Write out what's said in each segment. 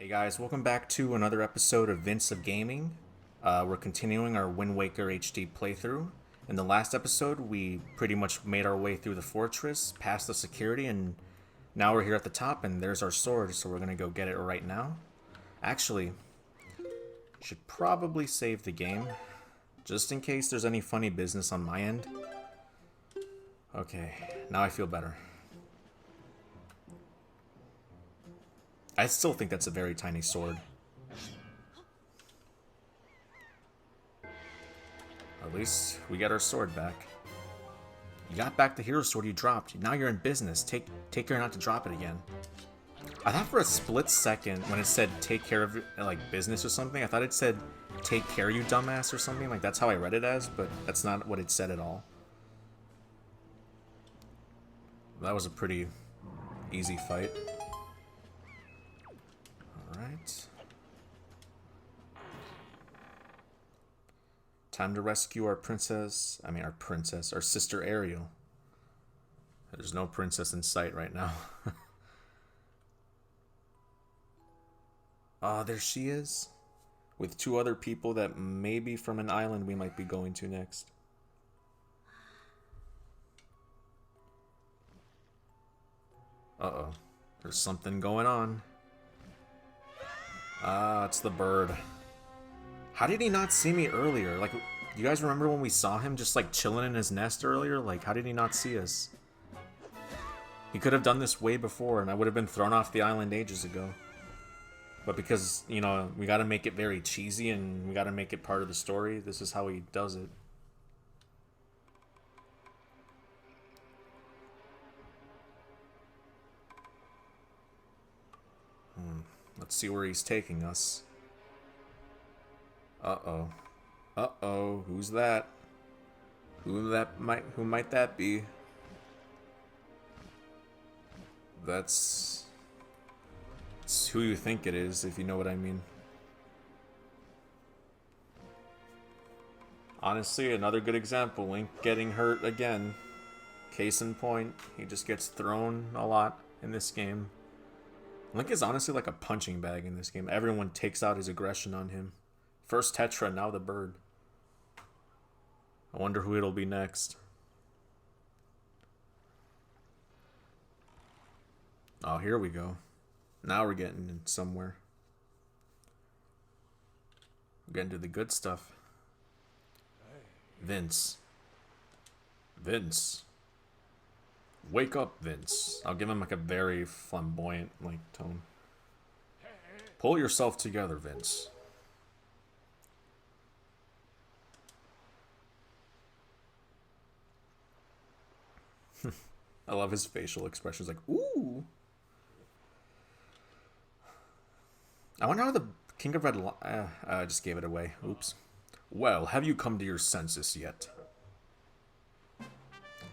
Hey guys, welcome back to another episode of Vince of Gaming. We're continuing our Wind Waker HD playthrough. In the last episode, we pretty much made our way through the fortress, past the security, and now we're here at the top, and there's our sword, so we're gonna go get it right now. Actually, should probably save the game, just in case there's any funny business on my end. Okay, now I feel better. I still think that's a very tiny sword. At least we get our sword back. You got back the hero sword you dropped. Now you're in business. Take care not to drop it again. I thought for a split second when it said take care of like business or something, I thought it said take care you dumbass or something. Like that's how I read it as, but that's not what it said at all. That was a pretty easy fight. Alright. Time to rescue our our sister Ariel. There's no princess in sight right now. Ah, there she is. With two other people that may be from an island we might be going to next. Uh-oh. There's something going on. Ah, it's the bird. How did he not see me earlier? Like, you guys remember when we saw him just like chilling in his nest earlier? Like, how did he not see us? He could have done this way before and I would have been thrown off the island ages ago. But because, you know, we gotta make it very cheesy and we gotta make it part of the story, this is how he does it. Let's see where he's taking us. Uh-oh. Uh-oh. Who's that? Who might that be? It's who you think it is, if you know what I mean. Honestly, another good example. Link getting hurt again. Case in point, he just gets thrown a lot in this game. Link is honestly like a punching bag in this game. Everyone takes out his aggression on him. First Tetra, now the bird. I wonder who it'll be next. Oh, here we go. Now we're getting in somewhere. We're getting to the good stuff. Vince. Vince. Wake up, Vince. I'll give him like a very flamboyant like tone. Pull yourself together, Vince. I love his facial expressions like, ooh. I wonder how the King of Red I just gave it away. Oops. Well, have you come to your senses yet?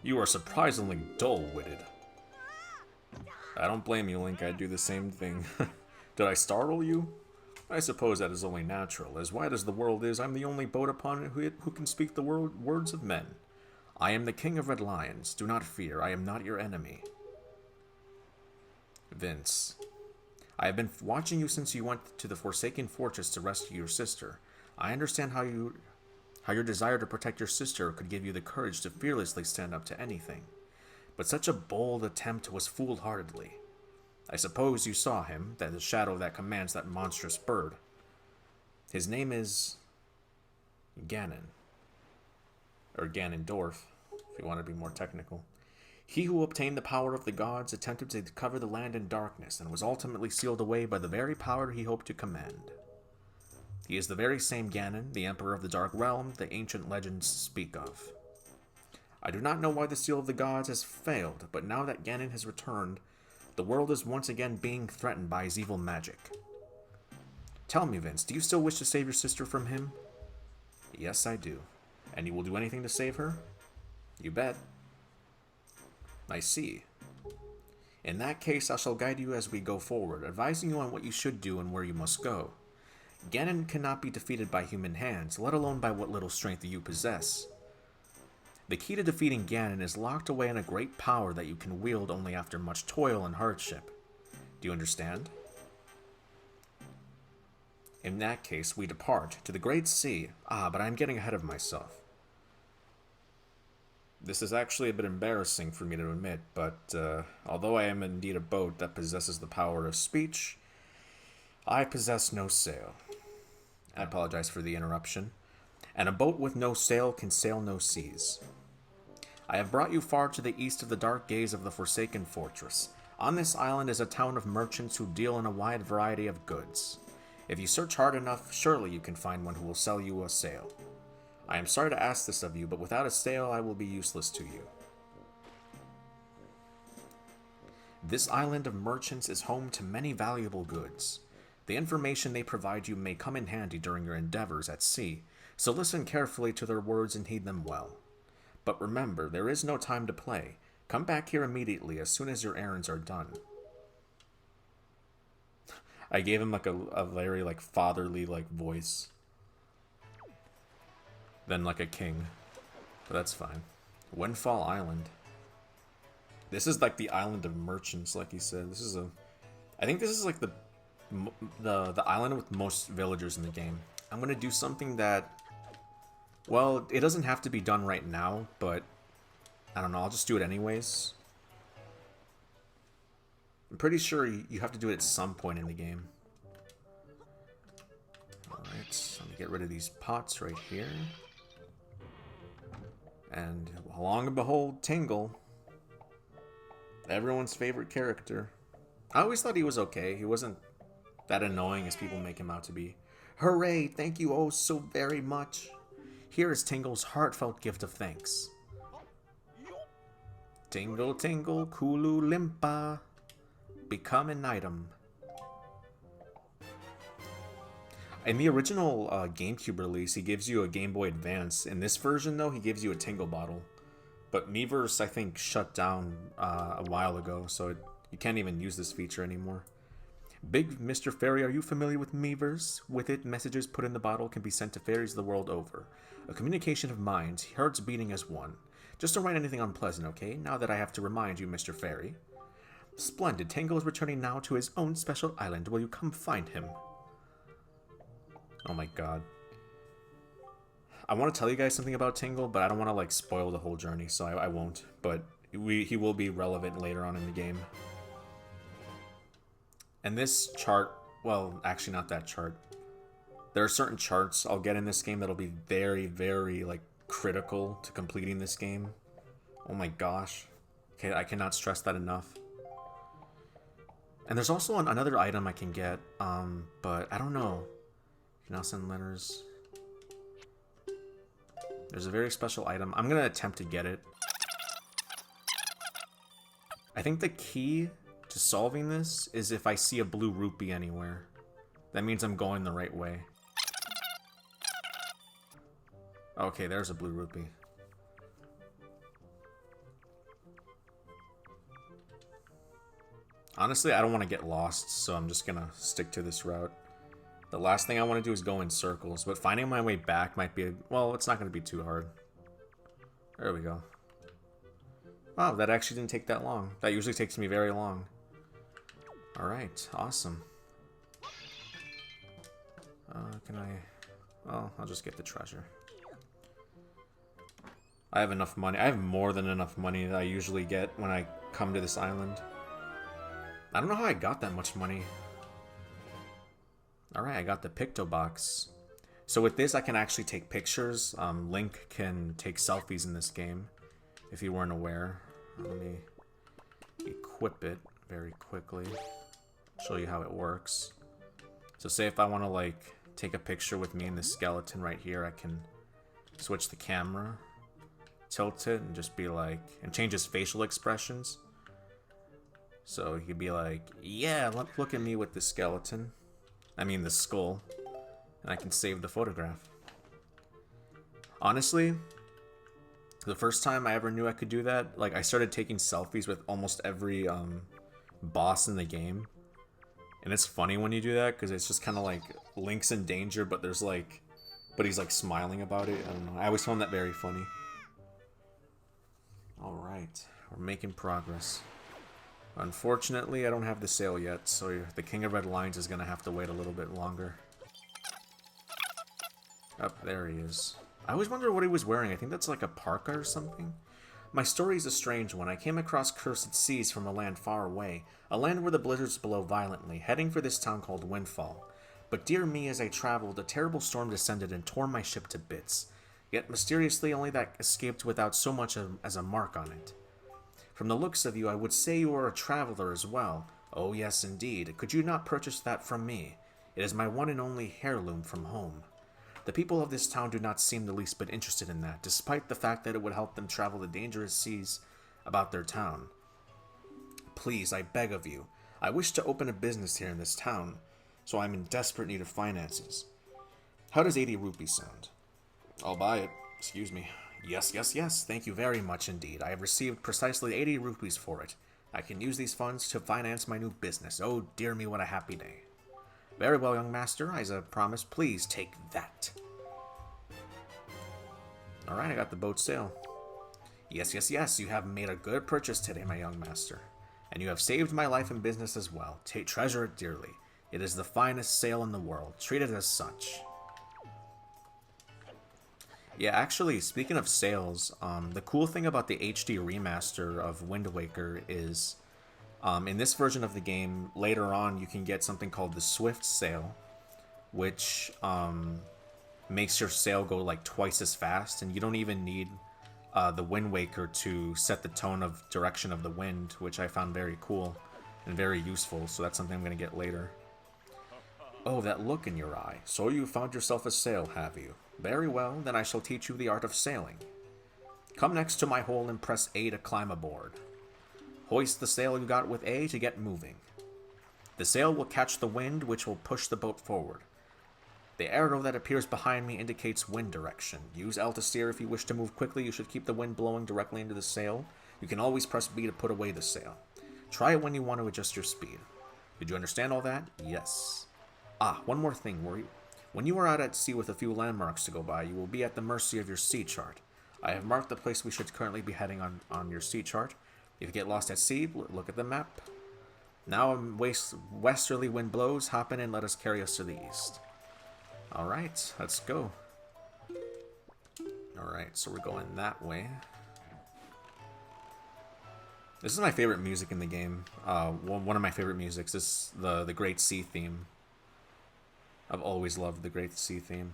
You are surprisingly dull-witted. I don't blame you, Link. I'd do the same thing. Did I startle you? I suppose that is only natural. As wide as the world is, I'm the only boat upon it who can speak the words of men. I am the King of Red Lions. Do not fear. I am not your enemy. Vince. I have been watching you since you went to the Forsaken Fortress to rescue your sister. I understand how your desire to protect your sister could give you the courage to fearlessly stand up to anything. But such a bold attempt was foolhardily. I suppose you saw him, the shadow that commands that monstrous bird. His name is Ganon. Or Ganondorf, if you want to be more technical. He who obtained the power of the gods attempted to cover the land in darkness and was ultimately sealed away by the very power he hoped to command. He is the very same Ganon, the Emperor of the Dark Realm, the ancient legends speak of. I do not know why the Seal of the Gods has failed, but now that Ganon has returned, the world is once again being threatened by his evil magic. Tell me, Vince, do you still wish to save your sister from him? Yes, I do. And you will do anything to save her? You bet. I see. In that case, I shall guide you as we go forward, advising you on what you should do and where you must go. Ganon cannot be defeated by human hands, let alone by what little strength you possess. The key to defeating Ganon is locked away in a great power that you can wield only after much toil and hardship. Do you understand? In that case, we depart to the great sea. Ah, but I'm getting ahead of myself. This is actually a bit embarrassing for me to admit, but although I am indeed a boat that possesses the power of speech, I possess no sail. I apologize for the interruption. And a boat with no sail can sail no seas. I have brought you far to the east of the dark gaze of the Forsaken Fortress. On this island is a town of merchants who deal in a wide variety of goods. If you search hard enough, surely you can find one who will sell you a sail. I am sorry to ask this of you, but without a sail I will be useless to you. This island of merchants is home to many valuable goods. The information they provide you may come in handy during your endeavors at sea, so listen carefully to their words and heed them well. But remember, there is no time to play. Come back here immediately as soon as your errands are done. I gave him like a very like fatherly like voice. Then like a king. But that's fine. Windfall Island. This is like the island of merchants, like he said. This is I think this is like the island with most villagers in the game. I'm gonna do something that, well, it doesn't have to be done right now, but I don't know, I'll just do it anyways. I'm pretty sure you have to do it at some point in the game. Alright, so let me get rid of these pots right here. And along and behold, Tingle. Everyone's favorite character. I always thought he was okay. He wasn't that annoying as people make him out to be. Hooray! Thank you oh so very much. Here is Tingle's heartfelt gift of thanks. Tingle, tingle, Kulu Limpa. Become an item. In the original GameCube release, he gives you a Game Boy Advance. In this version, though, he gives you a Tingle bottle. But Miiverse, I think, shut down a while ago, so you can't even use this feature anymore. Big Mr. Fairy, are you familiar with Miiverse? With it, messages put in the bottle can be sent to fairies the world over. A communication of minds, hearts beating as one. Just don't write anything unpleasant, okay? Now that I have to remind you, Mr. Fairy. Splendid. Tingle is returning now to his own special island. Will you come find him? Oh my god. I want to tell you guys something about Tingle, but I don't want to, like, spoil the whole journey, so I won't. But he will be relevant later on in the game. And this chart, well, actually not that chart. There are certain charts I'll get in this game that'll be very, very, like, critical to completing this game. Oh my gosh. Okay, I cannot stress that enough. And there's also another item I can get, but I don't know. You can now send letters. There's a very special item. I'm gonna attempt to get it. I think the key to solving this is if I see a blue rupee anywhere. That means I'm going the right way. Okay, there's a blue rupee. Honestly, I don't want to get lost, so I'm just gonna stick to this route. The last thing I want to do is go in circles, but finding my way back might be, well, it's not going to be too hard. There we go. Wow, that actually didn't take that long. That usually takes me very long. Alright, awesome. Can I... Well, I'll just get the treasure. I have enough money. I have more than enough money that I usually get when I come to this island. I don't know how I got that much money. Alright, I got the Picto Box. So with this, I can actually take pictures. Link can take selfies in this game, if you weren't aware. Let me equip it very quickly. Show you how it works. So say if I want to, like, take a picture with me and the skeleton right here, I can switch the camera, tilt it, and just be like, and change his facial expressions. So he could be like, yeah, look at me with the skeleton. I mean the skull. And I can save the photograph. Honestly, the first time I ever knew I could do that, like, I started taking selfies with almost every boss in the game. And it's funny when you do that, because it's just kind of like Link's in danger, but there's like, but he's like smiling about it. I don't know. I always found that very funny. Alright, we're making progress. Unfortunately, I don't have the sail yet, so the King of Red Lions is going to have to wait a little bit longer. Up there he is. I always wonder what he was wearing. I think that's like a parka or something. My story is a strange one. I came across cursed seas from a land far away, a land where the blizzards blow violently, heading for this town called Windfall. But dear me, as I traveled, a terrible storm descended and tore my ship to bits. Yet mysteriously, only that escaped without so much as a mark on it. From the looks of you, I would say you are a traveler as well. Oh yes, indeed. Could you not purchase that from me? It is my one and only heirloom from home. The people of this town do not seem the least bit interested in that, despite the fact that it would help them travel the dangerous seas about their town. Please, I beg of you. I wish to open a business here in this town, so I'm in desperate need of finances. How does 80 rupees sound? I'll buy it. Excuse me. Yes, yes, yes. Thank you very much indeed. I have received precisely 80 rupees for it. I can use these funds to finance my new business. Oh, dear me, what a happy day. Very well, young master. As I promised, please take that. Alright, I got the boat sail. Yes, yes, yes. You have made a good purchase today, my young master. And you have saved my life and business as well. Treasure it dearly. It is the finest sail in the world. Treat it as such. Yeah, actually, speaking of sales, the cool thing about the HD remaster of Wind Waker is, in this version of the game, later on you can get something called the Swift Sail, which makes your sail go like twice as fast, and you don't even need the Wind Waker to set the tone of direction of the wind, which I found very cool and very useful, so that's something I'm going to get later. Oh, that look in your eye. So you found yourself a sail, have you? Very well, then I shall teach you the art of sailing. Come next to my hole and press A to climb aboard. Hoist the sail you got with A to get moving. The sail will catch the wind, which will push the boat forward. The arrow that appears behind me indicates wind direction. Use L to steer if you wish to move quickly. You should keep the wind blowing directly into the sail. You can always press B to put away the sail. Try it when you want to adjust your speed. Did you understand all that? Yes. Ah, one more thing. When you are out at sea with a few landmarks to go by, you will be at the mercy of your sea chart. I have marked the place we should currently be heading on your sea chart. If you get lost at sea, look at the map. Now a westerly wind blows. Hop in and let us carry us to the east. Alright, let's go. Alright, so we're going that way. This is my favorite music in the game. One of my favorite musics is the Great Sea theme. I've always loved the Great Sea theme.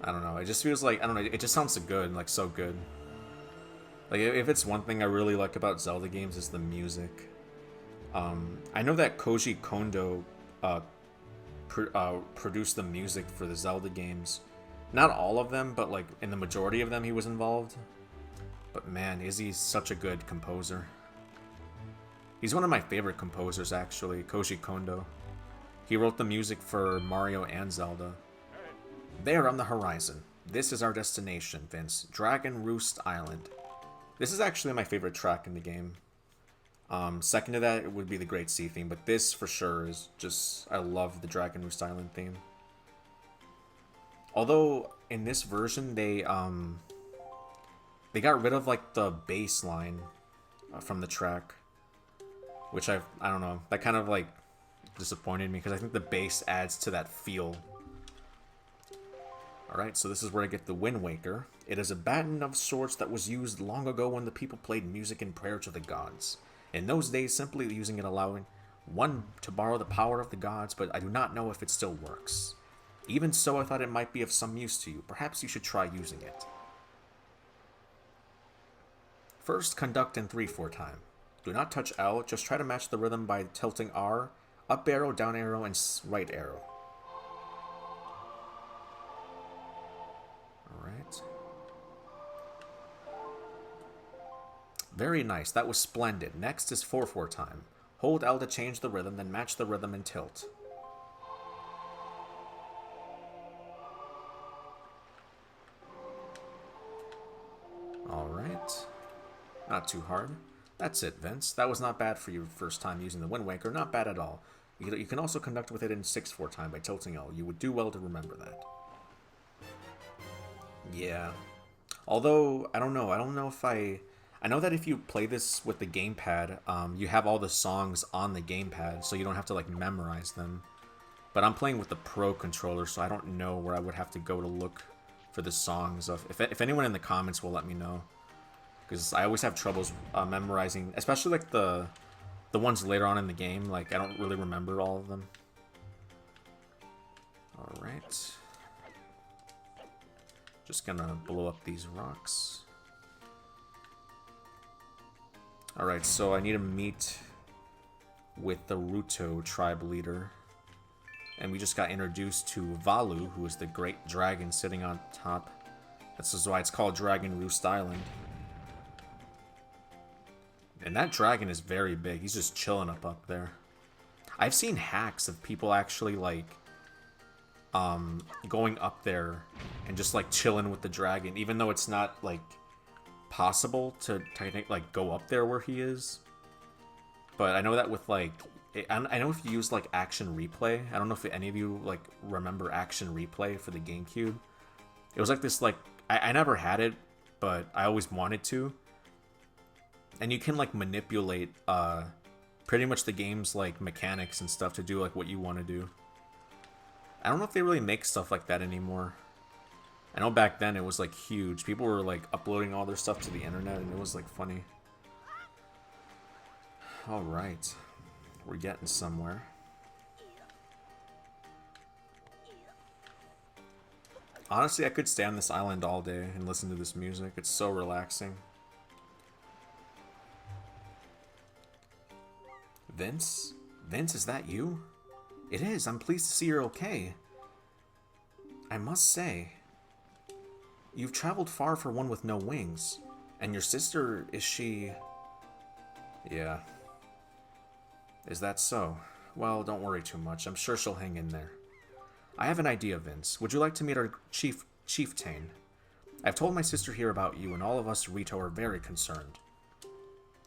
I don't know, it just feels like, I don't know, it just sounds so good, like so good. Like, if it's one thing I really like about Zelda games, it's the music. I know that Koji Kondo produced the music for the Zelda games. Not all of them, but like in the majority of them he was involved. But man, is he such a good composer. He's one of my favorite composers, actually, Koji Kondo. He wrote the music for Mario and Zelda. There on the horizon. This is our destination, Vince. Dragon Roost Island. This is actually my favorite track in the game. Second to that, it would be the Great Sea theme, but this for sure is just, I love the Dragon Roost Island theme. Although, in this version, they got rid of, like, the bass line from the track. Which I don't know, that kind of, like, disappointed me, because I think the bass adds to that feel. Alright, so this is where I get the Wind Waker. It is a baton of sorts that was used long ago when the people played music in prayer to the gods. In those days, simply using it allowing one to borrow the power of the gods, but I do not know if it still works. Even so, I thought it might be of some use to you. Perhaps you should try using it. First, conduct in 3/4 time. Do not touch L, just try to match the rhythm by tilting R, up arrow, down arrow, and right arrow. Alright. Very nice, that was splendid. Next is 4/4 time. Hold L to change the rhythm, then match the rhythm and tilt. Alright. Not too hard. That's it, Vince. That was not bad for your first time using the Wind Waker. Not bad at all. You can also conduct with it in 6/4 time by tilting L. You would do well to remember that. Yeah. Although, I don't know. I don't know if I know that if you play this with the gamepad, you have all the songs on the gamepad, so you don't have to, like, memorize them. But I'm playing with the Pro Controller, so I don't know where I would have to go to look for the songs. If anyone in the comments will let me know. Because I always have troubles memorizing, especially like the ones later on in the game. Like, I don't really remember all of them. Alright. Just gonna blow up these rocks. Alright, so I need to meet with the Ruto tribe leader. And we just got introduced to Valu, who is the great dragon sitting on top. This is why it's called Dragon Roost Island. And that dragon is very big. He's just chilling up there. I've seen hacks of people actually, like, going up there and just, like, chilling with the dragon. Even though it's not, like, possible to, like, go up there where he is. But I know that with, like... I know if you use, like, Action Replay. I don't know if any of you, like, remember Action Replay for the GameCube. It was like this, like... I never had it, but I always wanted to. And you can, like, manipulate pretty much the game's, like, mechanics and stuff to do, like, what you want to do. I don't know if they really make stuff like that anymore. I know back then it was, like, huge. People were, like, uploading all their stuff to the internet, and it was, like, funny. Alright. We're getting somewhere. Honestly, I could stay on this island all day and listen to this music. It's so relaxing. Vince? Vince, is that you? It is. I'm pleased to see you're okay. I must say, you've traveled far for one with no wings. And your sister, is she... Yeah. Is that so? Well, don't worry too much. I'm sure she'll hang in there. I have an idea, Vince. Would you like to meet our chieftain? I've told my sister here about you, and all of us Rito are very concerned.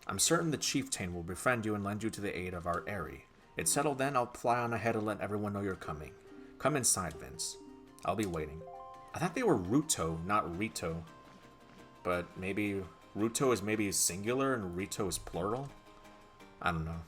I'm certain the chieftain will befriend you and lend you to the aid of our Aerie. It's settled then, I'll fly on ahead and let everyone know you're coming. Come inside, Vince. I'll be waiting. I thought they were Ruto, not Rito. But maybe Ruto is maybe singular and Rito is plural? I don't know.